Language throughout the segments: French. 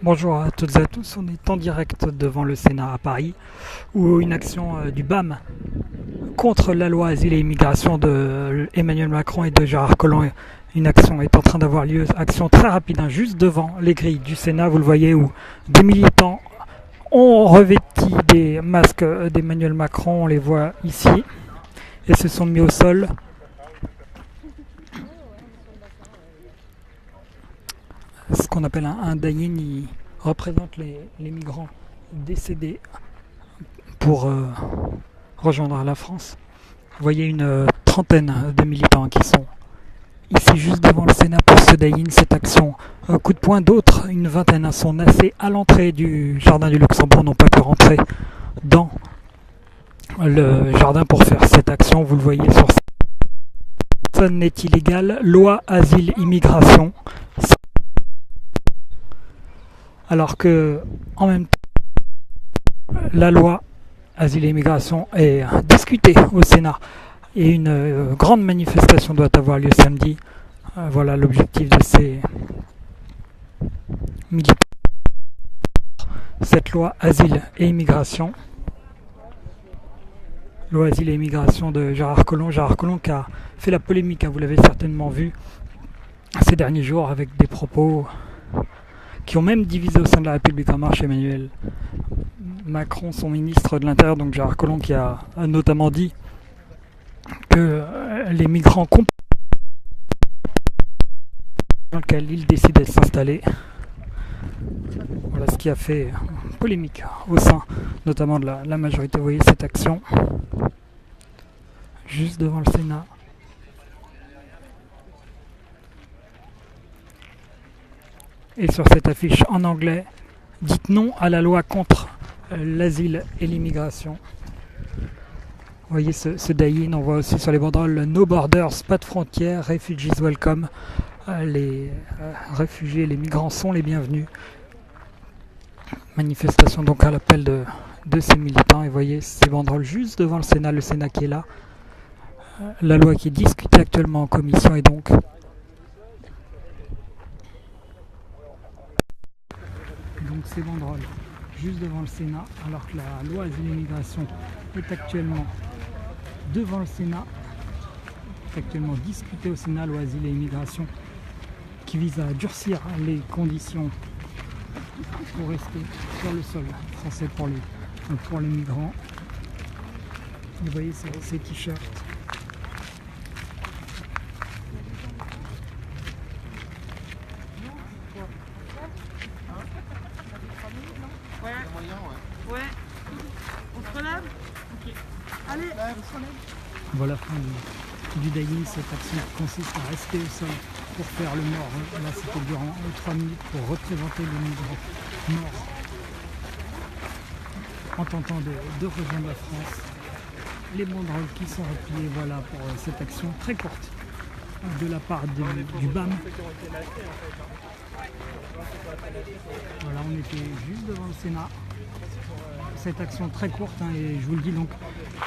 Bonjour à toutes et à tous, on est en direct devant le Sénat à Paris où une action du BAM contre la loi Asile et Immigration de Emmanuel Macron et de Gérard Collomb, une action est en train d'avoir lieu, action très rapide, juste devant les grilles du Sénat, vous le voyez, où des militants ont revêti des masques d'Emmanuel Macron, on les voit ici, et se sont mis au sol. Ce qu'on appelle un daïn, il représente les migrants décédés pour rejoindre la France. Vous voyez une trentaine de militants qui sont ici juste devant le Sénat pour ce daïn, cette action. Un coup de poing, d'autres, une vingtaine, sont nassés à l'entrée du jardin du Luxembourg, n'ont pas pu rentrer dans le jardin pour faire cette action. Vous le voyez sur cette personne n'est illégale, loi asile immigration. Alors que, en même temps, la loi Asile et Immigration est discutée au Sénat et une grande manifestation doit avoir lieu samedi. Voilà l'objectif de ces militants. Cette loi Asile et Immigration. Loi Asile et Immigration de Gérard Collomb. Gérard Collomb qui a fait la polémique, vous l'avez certainement vu ces derniers jours avec des propos qui ont même divisé au sein de la République en marche Emmanuel Macron, son ministre de l'Intérieur, donc Gérard Collomb, qui a notamment dit que les migrants dans lesquels ils décidaient de s'installer. Voilà ce qui a fait polémique au sein notamment de la majorité. Vous voyez cette action juste devant le Sénat. Et sur cette affiche en anglais, dites non à la loi contre l'asile et l'immigration. Vous voyez ce daïn, on voit aussi sur les banderoles No Borders, pas de frontières, Refugees Welcome. Les réfugiés, les migrants sont les bienvenus. Manifestation donc à l'appel de ces militants. Et vous voyez ces banderoles juste devant le Sénat qui est là. La loi qui est discutée actuellement en commission et donc ces banderoles juste devant le Sénat, alors que la loi Asile et Immigration est actuellement devant le Sénat, est actuellement discutée au Sénat, loi Asile et Immigration qui vise à durcir les conditions pour rester sur le sol français pour les migrants. Vous voyez ces t-shirts. Ouais. On se relève? Ok. Allez, on se relève. Voilà fin du daïn, cette action qui consiste à rester au sol pour faire le mort. Là c'était durant 3 minutes pour représenter les migrants morts en tentant de rejoindre la France. Les banderoles qui sont repliées, voilà pour cette action très courte de la part du BAM. Voilà, on était juste devant le Sénat. Cette action très courte, et je vous le dis, donc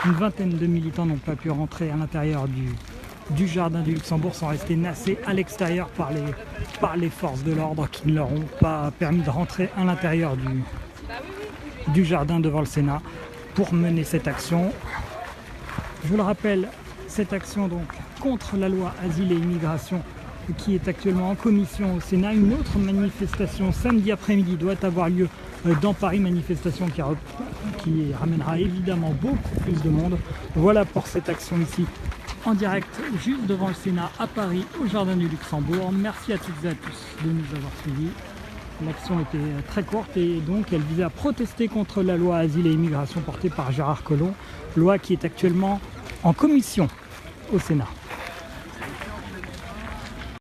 une vingtaine de militants n'ont pas pu rentrer à l'intérieur du jardin du Luxembourg, sont restés nassés à l'extérieur par les forces de l'ordre qui ne leur ont pas permis de rentrer à l'intérieur du jardin devant le Sénat pour mener cette action. Je vous le rappelle, cette action donc contre la loi Asile et Immigration qui est actuellement en commission au Sénat. Une autre manifestation samedi après-midi doit avoir lieu dans Paris, manifestation qui ramènera évidemment beaucoup plus de monde. Voilà pour cette action ici en direct juste devant le Sénat à Paris au jardin du Luxembourg. Merci à toutes et à tous de nous avoir suivis. L'action était très courte et donc elle visait à protester contre la loi Asile et Immigration portée par Gérard Collomb, loi qui est actuellement en commission au Sénat.